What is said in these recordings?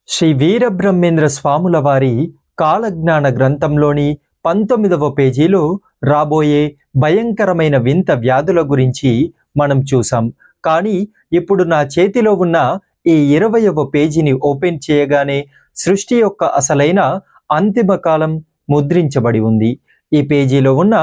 శ్రీ వీరబ్రహ్మేంద్ర స్వాముల వారి కాలజ్ఞాన గ్రంథంలోని 19వ పేజీలో రాబోయే భయంకరమైన వింత వ్యాధుల గురించి మనం చూసాం. కానీ ఇప్పుడు నా చేతిలో ఉన్న ఈ 20వ పేజీని ఓపెన్ చేయగానే సృష్టి యొక్క అసలైన అంతిమ కాలం ముద్రించబడి ఉంది. ఈ పేజీలో ఉన్న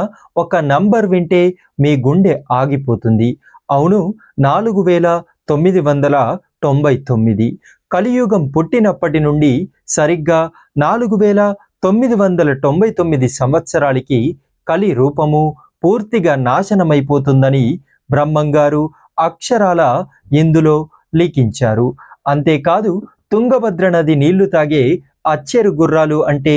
ఒక నంబర్ వింటే మీ గుండె ఆగిపోతుంది. అవును, 4999. కలియుగం పుట్టినప్పటి నుండి సరిగ్గా 4999 సంవత్సరాలకి కలి రూపము పూర్తిగా నాశనమైపోతుందని బ్రహ్మంగారు అక్షరాల ఇందులో లిఖించారు. అంతేకాదు, తుంగభద్ర నది నీళ్లు తాగే అచ్చెరు గుర్రాలు అంటే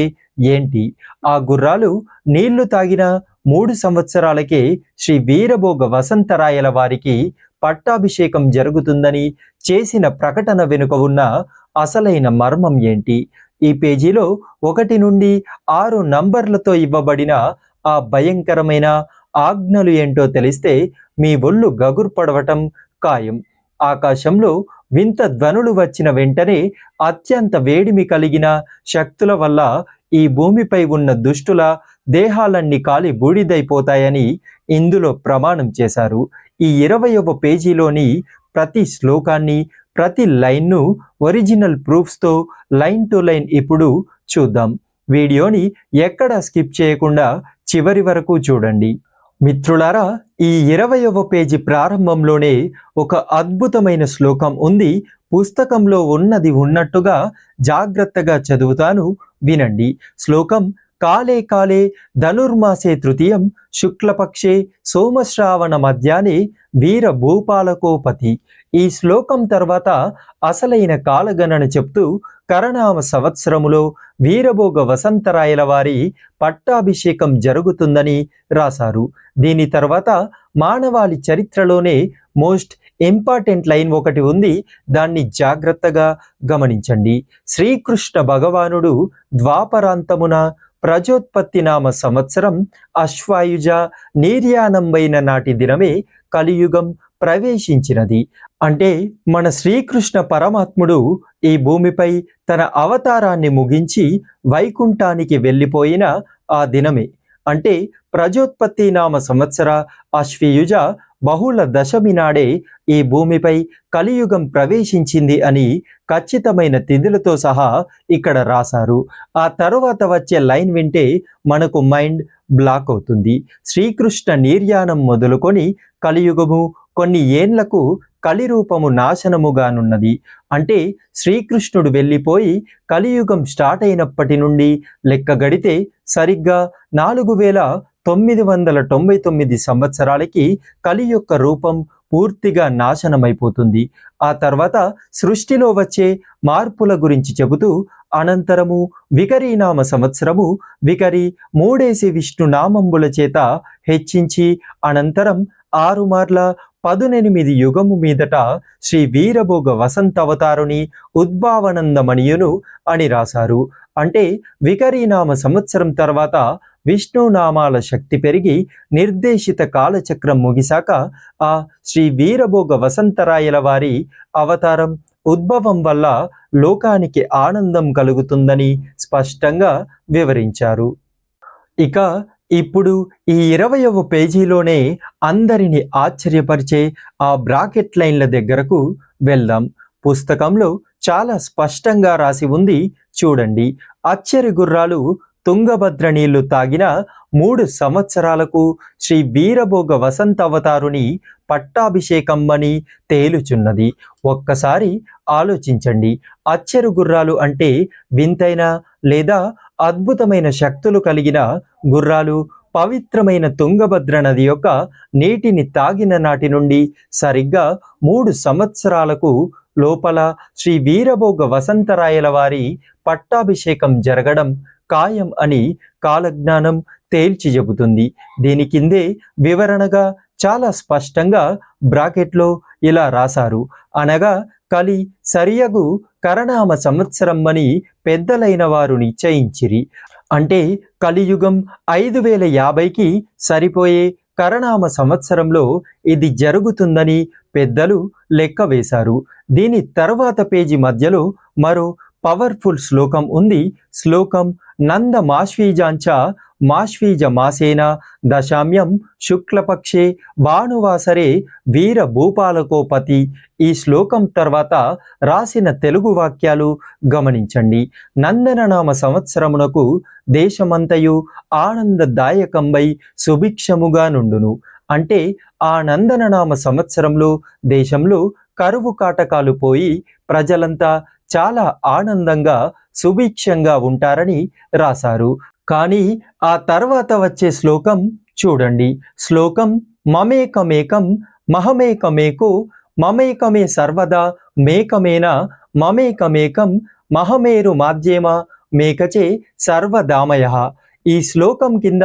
ఏంటి? ఆ గుర్రాలు నీళ్లు తాగిన 3 సంవత్సరాలకే శ్రీ వీరభోగ వసంతరాయల వారికి పట్టాభిషేకం జరుగుతుందని చేసిన ప్రకటన వెనుక ఉన్న అసలైన మర్మం ఏంటి? ఈ పేజీలో 1 నుండి 6 నంబర్లతో ఇవ్వబడిన ఆ భయంకరమైన ఆజ్ఞలు ఏంటో తెలిస్తే మీ ఒళ్ళు గగుర్పడవటం ఖాయం. ఆకాశంలో వింత ధ్వనులు వచ్చిన వెంటనే అత్యంత వేడిమి కలిగిన శక్తుల వల్ల ఈ భూమిపై ఉన్న దుష్టుల దేహాలన్నీ కాలి బూడిదైపోతాయని ఇందులో ప్రమాణం చేశారు. ఈ 20వ పేజీలోని ప్రతి శ్లోకాన్ని, ప్రతి లైన్ను ఒరిజినల్ ప్రూఫ్స్తో లైన్ టు లైన్ ఇప్పుడు చూద్దాం. వీడియోని ఎక్కడా స్కిప్ చేయకుండా చివరి వరకు చూడండి. మిత్రులారా, ఈ 20వ పేజీ ప్రారంభంలోనే ఒక అద్భుతమైన శ్లోకం ఉంది. పుస్తకంలో ఉన్నది ఉన్నట్టుగా జాగ్రత్తగా చదువుతాను, వినండి. శ్లోకం: కాలే కాలే ధనుర్మాసే తృతీయం శుక్లపక్షే సోమశ్రావణ మధ్యాహ్నే వీర భూపాలకోపతి. ఈ శ్లోకం తర్వాత అసలైన కాలగణన చెప్తూ కరణామ సంవత్సరములో వీరభోగ వసంతరాయల వారి పట్టాభిషేకం జరుగుతుందని రాశారు. దీని తర్వాత మానవాళి చరిత్రలోనే మోస్ట్ ఇంపార్టెంట్ లైన్ ఒకటి ఉంది. దాన్ని జాగ్రత్తగా గమనించండి. శ్రీకృష్ణ భగవానుడు ద్వాపరాంతమున ప్రజోత్పత్తి నామ సంవత్సరం అశ్వాయుజ నిర్యాణంబైన నాటి దినమే కలియుగం ప్రవేశించినది. అంటే మన శ్రీకృష్ణ పరమాత్ముడు ఈ భూమిపై తన అవతారాన్ని ముగించి వైకుంఠానికి వెళ్ళిపోయిన ఆ దినమే. అంటే ప్రజోత్పత్తి నామ సంవత్సర అశ్వయుజ బహుళ దశమి నాడే ఈ భూమిపై కలియుగం ప్రవేశించింది అని ఖచ్చితమైన తిథులతో సహా ఇక్కడ రాశారు. ఆ తరువాత వచ్చే లైన్ వింటే మనకు మైండ్ బ్లాక్ అవుతుంది. శ్రీకృష్ణ నిర్యాణం మొదలుకొని కలియుగము కొన్ని ఏండ్లకు కలిరూపము నాశనముగానున్నది. అంటే శ్రీకృష్ణుడు వెళ్ళిపోయి కలియుగం స్టార్ట్ అయినప్పటి నుండి లెక్క గడితే సరిగ్గా 4999 సంవత్సరాలకి కలి యొక్క రూపం పూర్తిగా నాశనమైపోతుంది. ఆ తర్వాత సృష్టిలో వచ్చే మార్పుల గురించి చెబుతూ అనంతరము వికరీనామ సంవత్సరము వికరి 3 విష్ణు నామంబుల చేత హెచ్చించి అనంతరం 6 మార్ల 18 యుగము మీదట శ్రీ వీరభోగ వసంతవతారుని ఉద్భావనందమణియును అని రాశారు. అంటే వికరీనామ సంవత్సరం తర్వాత విష్ణునామాల శక్తి పెరిగి నిర్దేశిత కాలచక్రం ముగిశాక ఆ శ్రీ వీరభోగ వసంతరాయల వారి అవతారం ఉద్భవం వల్ల లోకానికి ఆనందం కలుగుతుందని స్పష్టంగా వివరించారు. ఇక ఇప్పుడు ఈ 20వ పేజీలోనే అందరిని ఆశ్చర్యపరిచే ఆ బ్రాకెట్ లైన్ల దగ్గరకు వెళ్దాం. పుస్తకంలో చాలా స్పష్టంగా రాసి ఉంది, చూడండి. అచ్చెరి గుర్రాలు తుంగభద్ర నీళ్లు తాగిన 3 సంవత్సరాలకు శ్రీ వీరభోగ వసంతవతారుని పట్టాభిషేకం అని తేలుచున్నది. ఒక్కసారి ఆలోచించండి. అచ్చెరు గుర్రాలు అంటే వింతైన లేదా అద్భుతమైన శక్తులు కలిగిన గుర్రాలు పవిత్రమైన తుంగభద్ర నది యొక్క నీటిని తాగిన నాటి నుండి సరిగ్గా 3 సంవత్సరాలకు లోపల శ్రీ వీరభోగ వసంతరాయల వారి పట్టాభిషేకం జరగడం ఖాయం అని కాలజ్ఞానం తేల్చి చెబుతుంది. దీని కిందే వివరణగా చాలా స్పష్టంగా బ్రాకెట్లో ఇలా రాశారు. అనగా కలి సరియగు కరణామ సంవత్సరం అని పెద్దలైన వారు నిశ్చయించిరి. అంటే కలియుగం 5050కి సరిపోయే కరణామ సంవత్సరంలో ఇది జరుగుతుందని పెద్దలు లెక్క వేశారు. దీని తర్వాత పేజీ మధ్యలో మరో పవర్ఫుల్ శ్లోకం ఉంది. శ్లోకం నంద మాశ్వీజాంచ మాశ్వీజ మాసేన దశామ్యం శుక్లపక్షే భానువాసరే వీర భూపాలకోపతి. ఈ శ్లోకం తర్వాత రాసిన తెలుగు వాక్యాలు గమనించండి. నందననామ సంవత్సరమునకు దేశమంతయు ఆనందదాయకంబై సుభిక్షముగా నుండును. అంటే ఆ నందననామ సంవత్సరంలో దేశంలో కరువు కాటకాలు పోయి ప్రజలంతా చాలా ఆనందంగా సుభిక్షంగా ఉంటారని రాశారు. కానీ ఆ తర్వాత వచ్చే శ్లోకం చూడండి. శ్లోకం మమేకమేకం మహమేకమేకో మమేకమే సర్వదా మేకమేన మమేకమేకం మహమేరు మాధ్యేమ మేకచే సర్వదామయ. ఈ శ్లోకం కింద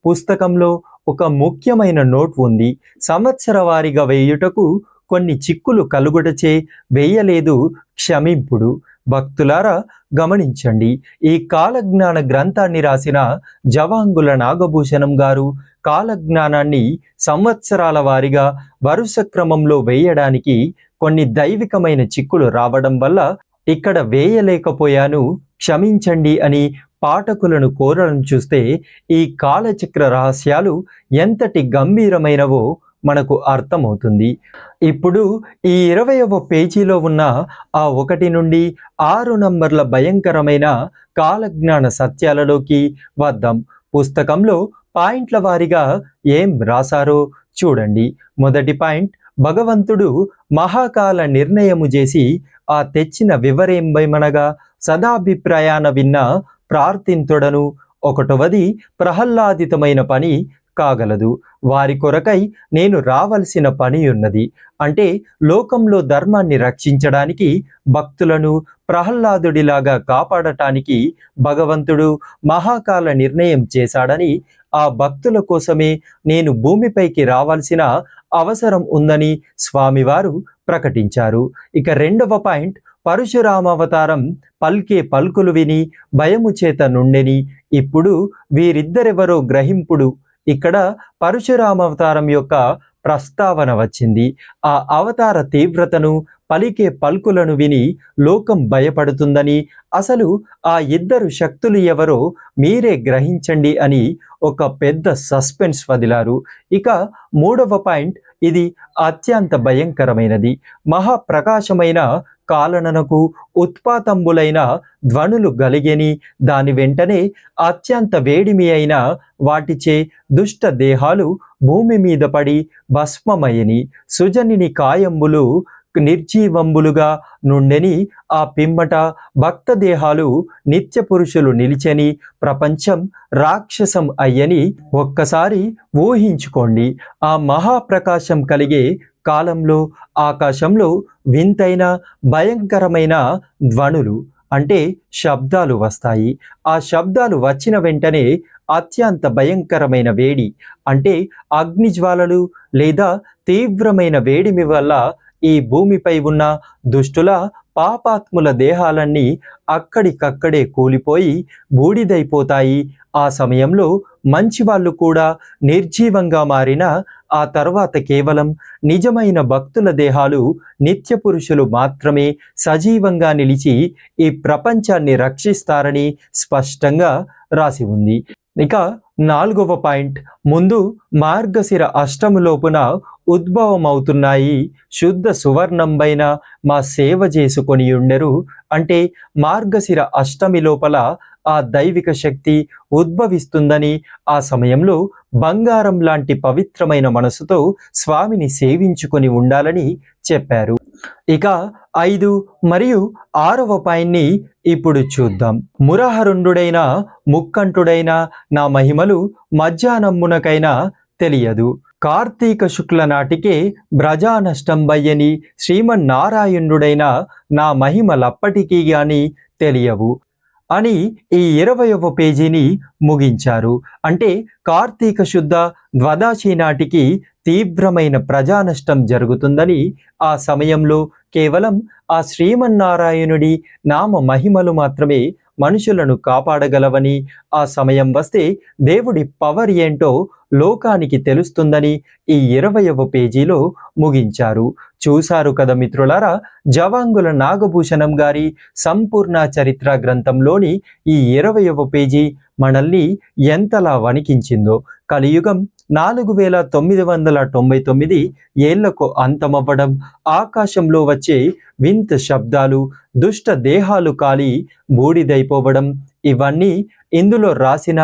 పుస్తకంలో ఒక ముఖ్యమైన నోట్ ఉంది. సంవత్సర వారీగా వేయుటకు కొన్ని చిక్కులు కలుగుటచే వేయలేదు, క్షమింపుడు. భక్తులారా గమనించండి. ఈ కాలజ్ఞాన గ్రంథాన్ని రాసిన జవాంగుల నాగభూషణం గారు కాలజ్ఞానాన్ని సంవత్సరాల వారీగా వరుస క్రమంలో వేయడానికి కొన్ని దైవికమైన చిక్కులు రావడం వల్ల ఇక్కడ వేయలేకపోయాను, క్షమించండి అని పాఠకులను కోరడం చూస్తే ఈ కాలచక్ర రహస్యాలు ఎంతటి గంభీరమైనవో మనకు అర్థమవుతుంది. ఇప్పుడు ఈ 20వ పేజీలో ఉన్న ఆ 1 నుండి 6 నంబర్ల భయంకరమైన కాలజ్ఞాన సత్యాలలోకి వద్దాం. పుస్తకంలో పాయింట్ల వారీగా ఏం రాశారో చూడండి. మొదటి పాయింట్, భగవంతుడు మహాకాల నిర్ణయము చేసి ఆ తెచ్చిన వివరేంబైమనగా సదాభిప్రాయాన విన్న ప్రార్థింతుడను. 1వది, ప్రహ్లాదితమైన పని కాగలదు. వారి కొరకై నేను రావలసిన పని ఉన్నది. అంటే లోకంలో ధర్మాన్ని రక్షించడానికి భక్తులను ప్రహ్లాదుడిలాగా కాపాడటానికి భగవంతుడు మహాకాల నిర్ణయం చేశాడని, ఆ భక్తుల కోసమే నేను భూమిపైకి రావాల్సిన అవసరం ఉందని స్వామివారు ప్రకటించారు. ఇక 2వ పాయింట్, పరశురామావతారం పల్కే పల్కులు విని భయము చేత నుండెని. ఇప్పుడు వీరిద్దరెవరో గ్రహింపుడు. ఇక్కడ పరశురామావతారం యొక్క ప్రస్తావన వచ్చింది. ఆ అవతార తీవ్రతను, పలికే పల్కులను విని లోకం భయపడుతుందని, అసలు ఆ ఇద్దరు శక్తులు ఎవరో మీరే గ్రహించండి అని ఒక పెద్ద సస్పెన్స్ వదిలారు. ఇక 3వ పాయింట్, ఇది అత్యంత భయంకరమైనది. మహాప్రకాశమైన కాలననకు ఉత్పాతంబులైన ధ్వనులు గలిగెని. దాని వెంటనే అత్యంత వేడిమి అయిన వాటిచే దుష్ట దేహాలు భూమి మీద పడి భస్మమయని. సుజనిని కాయంబులు నిర్జీవంబులుగా నుండెని. ఆ పిమ్మట భక్త దేహాలు నిత్య పురుషులు నిలిచెని. ప్రపంచం రాక్షసం అయ్యని. ఒక్కసారి ఊహించుకోండి. ఆ మహాప్రకాశం కలిగే కాలంలో ఆకాశంలో వింతైన భయంకరమైన ధ్వనులు అంటే శబ్దాలు వస్తాయి. ఆ శబ్దాలు వచ్చిన వెంటనే అత్యంత భయంకరమైన వేడి అంటే అగ్నిజ్వాలలు లేదా తీవ్రమైన వేడిమి వల్ల ఈ భూమిపై ఉన్న దుష్టుల పాపాత్ముల దేహాలన్నీ అక్కడికక్కడే కూలిపోయి బూడిదైపోతాయి. ఆ సమయంలో మంచి వాళ్ళు కూడా నిర్జీవంగా మారిన ఆ తర్వాత కేవలం నిజమైన భక్తుల దేహాలు, నిత్య పురుషులు మాత్రమే సజీవంగా నిలిచి ఈ ప్రపంచాన్ని రక్షిస్తారని స్పష్టంగా రాసి ఉంది. ఇక 4వ పాయింట్, ముందు మార్గశిర అష్టములోపున ఉద్భవమవుతున్నాయి శుద్ధ సువర్ణంబైన మా సేవ చేసుకొని ఉండెరు. అంటే మార్గశిర అష్టమి లోపల ఆ దైవిక శక్తి ఉద్భవిస్తుందని, ఆ సమయంలో బంగారం లాంటి పవిత్రమైన మనసుతో స్వామిని సేవించుకొని ఉండాలని చెప్పారు. ఇక 5 మరియు 6వ పాయింట్ని ఇప్పుడు చూద్దాం. మురహరుండుడైన ముక్కంటుడైన నా మహిమలు మధ్యాహ్నమునకైనా తెలియదు. కార్తీక శుక్ల నాటికే బ్రజానష్టంబయ్యని శ్రీమన్నారాయణుడైన నా మహిమలప్పటికీ గాని తెలియవు అని ఈ 20వ పేజీని ముగించారు. అంటే కార్తీక శుద్ధ ద్వాదశి నాటికి తీవ్రమైన ప్రజానష్టం జరుగుతుందని, ఆ సమయంలో కేవలం ఆ శ్రీమన్నారాయణుడి నామ మహిమలు మాత్రమే మనుషులను కాపాడగలవని, ఆ సమయం వస్తే దేవుడి పవర్ ఏంటో లోకానికి తెలుస్తుందని ఈ 20వ పేజీలో ముగించారు. చూశారు కదా మిత్రులారా, జవాంగుల నాగభూషణం గారి సంపూర్ణ చరిత్ర గ్రంథంలోని ఈ 20వ పేజీ మనల్ని ఎంతలా వణికించిందో. కలియుగం 4999 ఏళ్లకు అంతమవ్వడం, ఆకాశంలో వచ్చే వింత శబ్దాలు, దుష్ట దేహాలు కాలి బూడిదైపోవడం, ఇవన్నీ ఇందులో రాసిన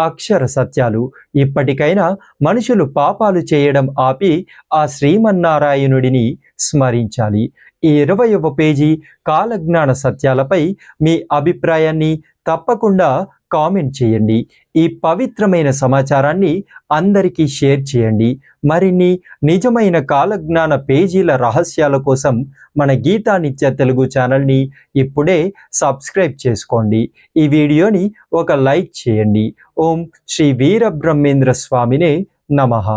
అక్షర సత్యాలు. ఇప్పటికైనా మనుషులు పాపాలు చేయడం ఆపి ఆ శ్రీమన్నారాయణుడిని స్మరించాలి. ఈ 20వ పేజీ కాలజ్ఞాన సత్యాలపై మీ అభిప్రాయాన్ని తప్పకుండా కామెంట్ చేయండి. ఈ పవిత్రమైన సమాచారాన్ని అందరికీ షేర్ చేయండి. మరిన్ని నిజమైన కాలజ్ఞాన పేజీల రహస్యాల కోసం మన గీతా నిత్య తెలుగు ఛానల్ని ఇప్పుడే సబ్స్క్రైబ్ చేసుకోండి. ఈ వీడియోని ఒక లైక్ చేయండి. ఓం శ్రీ వీరబ్రహ్మేంద్ర స్వామినే నమః.